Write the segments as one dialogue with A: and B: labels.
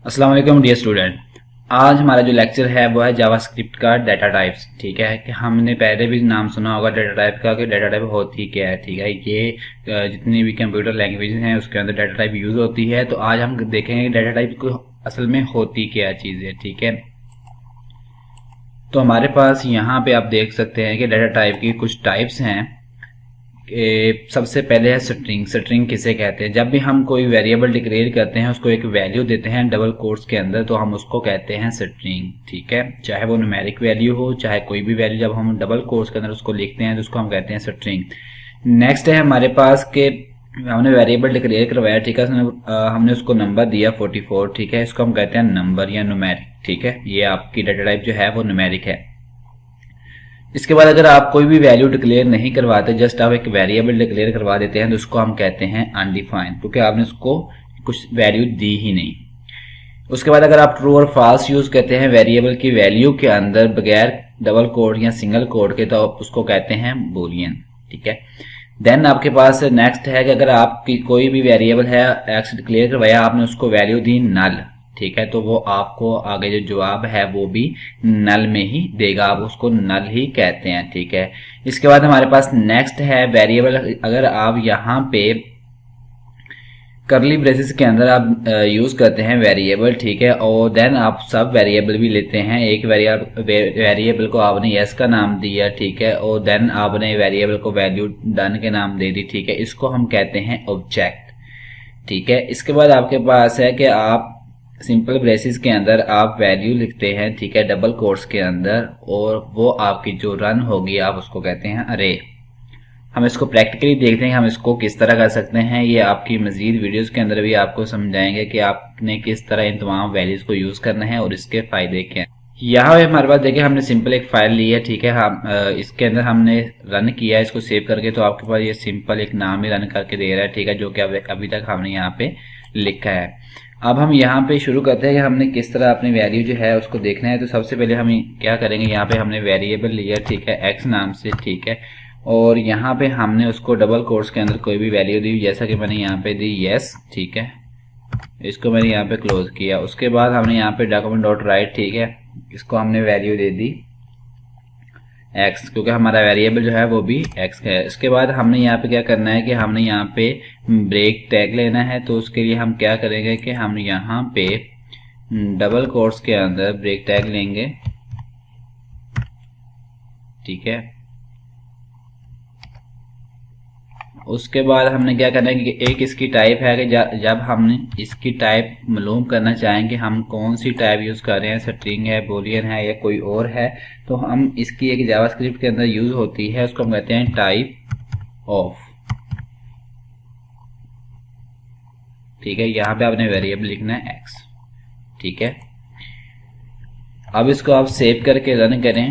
A: अस्सलाम वालेकुम dear student. आज हमारा जो लेक्चर है वो है जावास्क्रिप्ट का डाटा टाइप्स। ठीक है कि हमने पहले भी नाम सुना होगा डाटा टाइप का कि डाटा टाइप होती क्या है। ठीक है, ये जितनी भी कंप्यूटर लैंग्वेज हैं उसके अंदर डाटा टाइप यूज होती है। तो आज हम देखेंगे कि डाटा टाइप को असल में होती क्या चीज़ है। ठीक है, तो हमारे पास यहाँ पे आप देख सकते हैं कि डाटा टाइप की कुछ टाइप्स हैं। सबसे पहले है स्ट्रिंग। स्ट्रिंग किसे कहते हैं? जब भी हम कोई वेरिएबल डिक्लेयर करते हैं, उसको एक वैल्यू देते हैं डबल कोट्स के अंदर, तो हम उसको कहते हैं स्ट्रिंग। ठीक है, चाहे वो न्यूमेरिक वैल्यू हो चाहे कोई भी वैल्यू, जब हम डबल कोट्स के अंदर उसको लिखते हैं तो उसको हम कहते हैं स्ट्रिंग। नेक्स्ट है हमारे पास के हमने वेरिएबल डिक्लेयर करवाया। ठीक है, हमने उसको नंबर दिया 44। ठीक है, इसको हम कहते हैं नंबर या न्यूमेरिक। ठीक है, ये आपकी डाटा टाइप जो है वो न्यूमेरिक है। इसके बाद अगर आप कोई भी वैल्यू डिक्लेयर नहीं करवाते, जस्ट आप एक वेरिएबल डिक्लेयर करवा देते हैं, तो उसको हम कहते हैं अनडिफाइंड, क्योंकि आपने उसको कुछ वैल्यू दी ही नहीं। उसके बाद अगर आप ट्रू और फॉल्स यूज करते हैं वेरिएबल की वैल्यू के अंदर बगैर डबल कोड या सिंगल कोड के, तो आप उसको कहते हैं बूलियन। ठीक है, देन आपके पास नेक्स्ट है कि अगर आपकी कोई भी वेरिएबल है एक्स डिक्लेयर करवाया, आपने उसको वैल्यू दी नल। ठीक है, तो वो आपको आगे जो जवाब है वो भी नल में ही देगा, आप उसको नल ही कहते हैं। ठीक है, इसके बाद हमारे पास नेक्स्ट है वेरिएबल। अगर आप यहाँ पे करली ब्रेसेस के अंदर आप यूज करते हैं वेरिएबल, ठीक है, और देन आप सब वेरिएबल भी लेते हैं। एक वेरिएबल को आपने यस का नाम दिया, ठीक है, और देन आपने वेरिएबल को वैल्यू डन के नाम दे दी। ठीक है, इसको हम कहते हैं ऑब्जेक्ट। ठीक है, इसके बाद आपके पास है कि आप सिंपल ब्रेसेस के अंदर आप वैल्यू लिखते हैं, ठीक है, डबल कोट्स के अंदर, और वो आपकी जो रन होगी आप उसको कहते हैं अरे। हम इसको प्रैक्टिकली देखते हैं हम इसको किस तरह कर सकते हैं। ये आपकी मजीद वीडियोस के अंदर भी आपको समझाएंगे कि आपने किस तरह इन तमाम वैल्यूज को यूज करना है और इसके फायदे क्या हैं। यहाँ पे हमारे पास देखिए हमने सिंपल एक फाइल ली है। ठीक है, हम इसके अंदर हमने रन किया है इसको सेव करके, तो आपके पास ये सिंपल एक नाम ही रन करके दे रहा है। ठीक है, जो कि अभी तक हमने यहाँ पे लिखा है। अब हम यहाँ पे शुरू करते हैं कि हमने किस तरह अपनी वैल्यू जो है उसको देखना है। तो सबसे पहले हम क्या करेंगे, यहाँ पे हमने वेरिएबल लिया, ठीक है, एक्स नाम से। ठीक है, और यहाँ पे हमने उसको डबल कोट्स के अंदर कोई भी वैल्यू दी, जैसा कि मैंने यहाँ पे दी यस। ठीक है, इसको मैंने यहाँ पे क्लोज किया। उसके बाद हमने यहाँ पे डॉक्यूमेंट डॉट राइट, ठीक है, इसको हमने वैल्यू दे दी एक्स, क्योंकि हमारा वेरिएबल जो है वो भी एक्स है। इसके बाद हमने यहाँ पे क्या करना है कि हमने यहाँ पे ब्रेक टैग लेना है। तो उसके लिए हम क्या करेंगे कि हम यहाँ पे डबल कोट्स के अंदर ब्रेक टैग लेंगे। ठीक है, उसके बाद हमने क्या करना है कि एक इसकी टाइप है कि जब हमने इसकी टाइप मालूम करना चाहें कि हम कौन सी टाइप यूज कर रहे हैं, स्ट्रिंग है, बूलियन है या कोई और है, तो हम इसकी एक जावास्क्रिप्ट के अंदर यूज होती है, उसको हम कहते हैं टाइप ऑफ। ठीक है, यहाँ पे आपने वेरिएबल लिखना है एक्स। ठीक है, अब इसको आप सेव करके रन करें।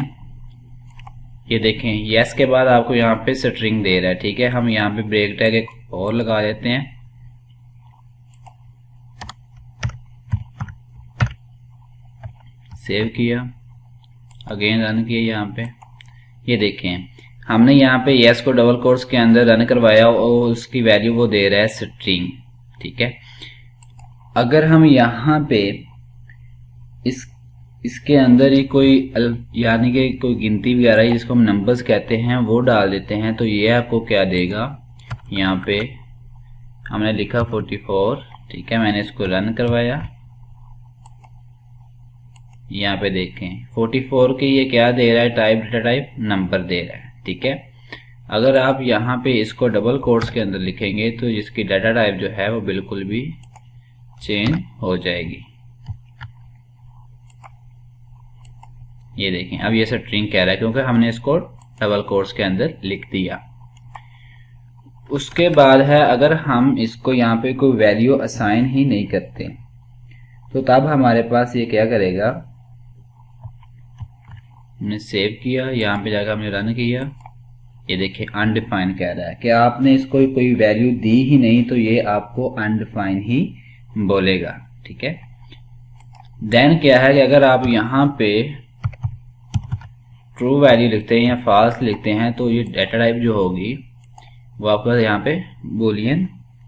A: ये देखें यस के बाद आपको यहाँ पे स्ट्रिंग दे रहा है। ठीक है, हम यहाँ पे ब्रेक टैग एक और लगा देते हैं। सेव किया, अगेन रन किया। यहाँ पे ये देखें हमने यहाँ पे यस को डबल कोट्स के अंदर रन करवाया और उसकी वैल्यू वो दे रहा है स्ट्रिंग। ठीक है, अगर हम यहाँ पे इसके अंदर ही कोई यानी कि कोई गिनती वगैरह जिसको हम नंबर्स कहते हैं वो डाल देते हैं, तो ये आपको क्या देगा, यहाँ पे हमने लिखा 44। ठीक है, मैंने इसको रन करवाया। यहाँ पे देखें 44 के ये क्या दे रहा है, टाइप डेटा टाइप नंबर दे रहा है। ठीक है, अगर आप यहाँ पे इसको डबल कोट्स के अंदर लिखेंगे तो इसकी डाटा टाइप जो है वो बिल्कुल भी चेंज हो जाएगी। ये देखें अब ये स्ट्रिंग कह रहा है क्योंकि हमने इसको डबल कोट्स के अंदर लिख दिया। उसके बाद है अगर हम इसको यहाँ पे कोई वैल्यू असाइन ही नहीं करते, तो तब हमारे पास ये क्या करेगा, हमने सेव किया, यहाँ पे जाकर हमने रन किया। ये देखिए अनडिफाइन कह रहा है कि आपने इसको कोई वैल्यू दी ही नहीं, तो ये आपको अनडिफाइन ही बोलेगा। ठीक है, देन क्या है कि अगर आप यहाँ पे ट्रू वैल्यू लिखते हैं या फॉल्स लिखते हैं, तो ये डाटा टाइप जो होगी वो आपको यहाँ पे बूलियन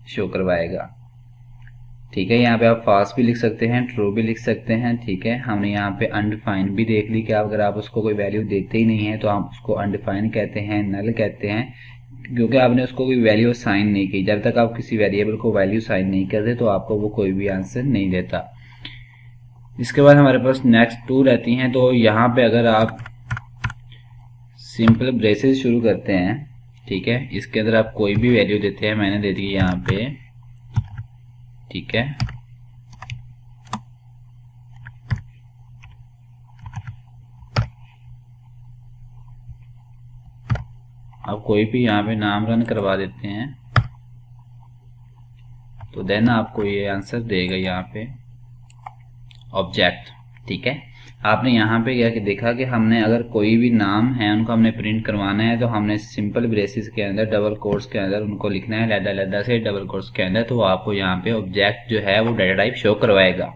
A: शो करवाएगा। ठीक है। यहाँ पे आप फॉल्स भी लिख सकते हैं, ट्रू भी लिख सकते हैं। ठीक है, हमने यहाँ पे अनडिफाइंड भी देख ली कि अगर आप उसको कोई वैल्यू देते ही नहीं है तो आप उसको अनडिफाइंड कहते हैं, नल कहते हैं, क्योंकि आपने उसको कोई वैल्यू साइन नहीं की। जब तक आप किसी वेरिएबल को वैल्यू साइन नहीं करते तो आपको वो कोई भी आंसर नहीं देता। इसके बाद हमारे पास नेक्स्ट 2 रहती हैं। तो यहाँ पे अगर आप सिंपल ब्रेसेस शुरू करते हैं, ठीक है, इसके अंदर आप कोई भी वैल्यू देते हैं, मैंने दे दी यहाँ पे, ठीक है। आप कोई भी यहाँ पे नाम रन करवा देते हैं तो देन आपको ये आंसर देगा यहाँ पे ऑब्जेक्ट। ठीक है, आपने यहाँ पे क्या देखा कि हमने अगर कोई भी नाम है उनको हमने प्रिंट करवाना है तो हमने सिंपल ब्रेसेस के अंदर डबल कोट्स के अंदर उनको लिखना है, लैदा से डबल कोट्स के अंदर, तो आपको यहाँ पे ऑब्जेक्ट जो है वो डाटा टाइप शो करवाएगा।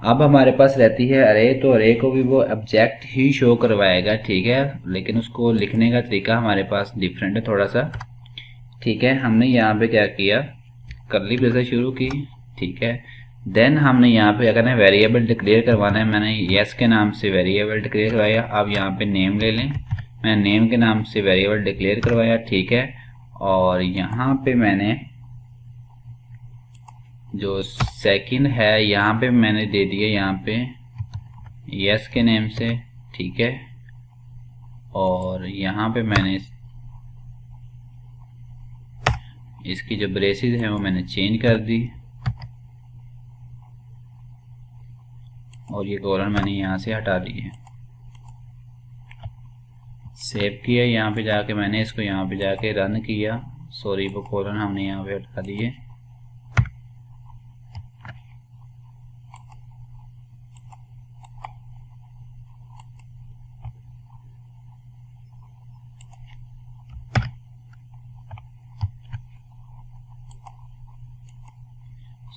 A: अब हमारे पास रहती है अरे, तो अरे को भी वो ऑब्जेक्ट ही शो करवाएगा। ठीक है, लेकिन उसको लिखने का तरीका हमारे पास डिफरेंट है थोड़ा सा। ठीक है, हमने यहाँ पे क्या किया, कर्ली ब्रेसेस शुरू की। ठीक है, देन हमने यहाँ पे अगर वेरिएबल डिक्लेयर करवाना है, मैंने यस के नाम से वेरिएबल डिक्लेयर करवाया। अब यहाँ पे नेम ले लें, मैंने नेम के नाम से वेरिएबल डिक्लेयर करवाया। ठीक है, और यहाँ पे मैंने जो सेकंड है यहाँ पे मैंने दे दिया यहाँ पे यस के नेम से। ठीक है, और यहाँ पे मैंने इसकी जो ब्रेसेस है वो मैंने चेंज कर दी और ये कॉलन मैंने यहाँ से हटा दी है। सेव किया, यहाँ पे जाके मैंने इसको यहाँ पे जाके रन किया, सॉरी वो कॉलन हमने यहाँ पे हटा दिए।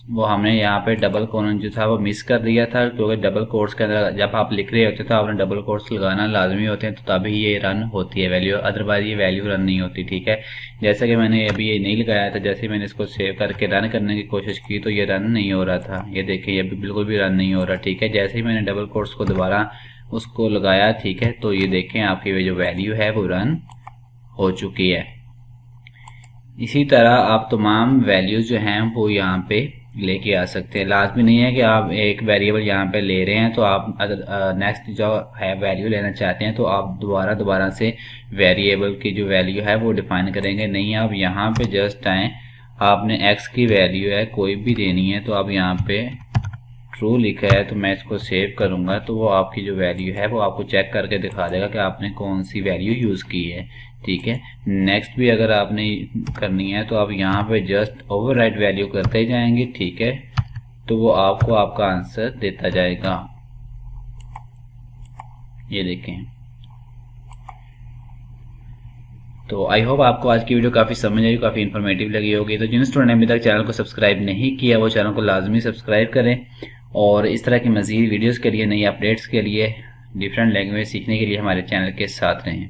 A: वो हमने यहाँ पे डबल कोलन जो था वो मिस कर दिया था, क्योंकि डबल कोट्स के अंदर जब आप लिख रहे होते तो आपने डबल कोट्स लगाना लाजमी होते हैं, तो तभी ये रन होती है वैल्यू, अदरवाइज ये वैल्यू रन नहीं होती। ठीक है, जैसे कि मैंने अभी ये नहीं लगाया था, जैसे मैंने इसको सेव करके रन करने की कोशिश की तो ये रन नहीं हो रहा था। ये देखिए ये बिल्कुल भी रन नहीं हो रहा। ठीक है, जैसे ही मैंने डबल कोट्स को दोबारा उसको लगाया, ठीक है, तो ये देखें आपकी जो वैल्यू है वो रन हो चुकी है। इसी तरह आप तमाम वैल्यूज जो हैं वो यहाँ पे लेके आ सकते हैं। लाजमी नहीं है कि आप एक वेरिएबल यहाँ पे ले रहे हैं तो आप नेक्स्ट जो है वैल्यू लेना चाहते हैं तो आप दोबारा से वेरिएबल की जो वैल्यू है वो डिफाइन करेंगे। नहीं, आप यहाँ पे जस्ट आए, आपने x की वैल्यू है कोई भी देनी है तो आप यहाँ पे ट्रू लिखा है, तो मैं इसको सेव करूंगा तो वो आपकी जो वैल्यू है वो आपको चेक करके दिखा देगा कि आपने कौन सी वैल्यू यूज की है। ठीक है, नेक्स्ट भी अगर आपने करनी है तो आप यहाँ पे जस्ट ओवरराइट वैल्यू करते जाएंगे। ठीक है, तो वो आपको आपका आंसर देता जाएगा। ये देखें। तो आई होप आपको आज की वीडियो काफ़ी समझ आई, काफ़ी इन्फॉर्मेटिव लगी होगी। तो जिन स्टूडेंट ने अभी तक चैनल को सब्सक्राइब नहीं किया वो चैनल को लाजमी सब्सक्राइब करें और इस तरह की मज़ीद वीडियोस के लिए, नई अपडेट्स के लिए, डिफरेंट लैंग्वेज सीखने के लिए हमारे चैनल के साथ रहें।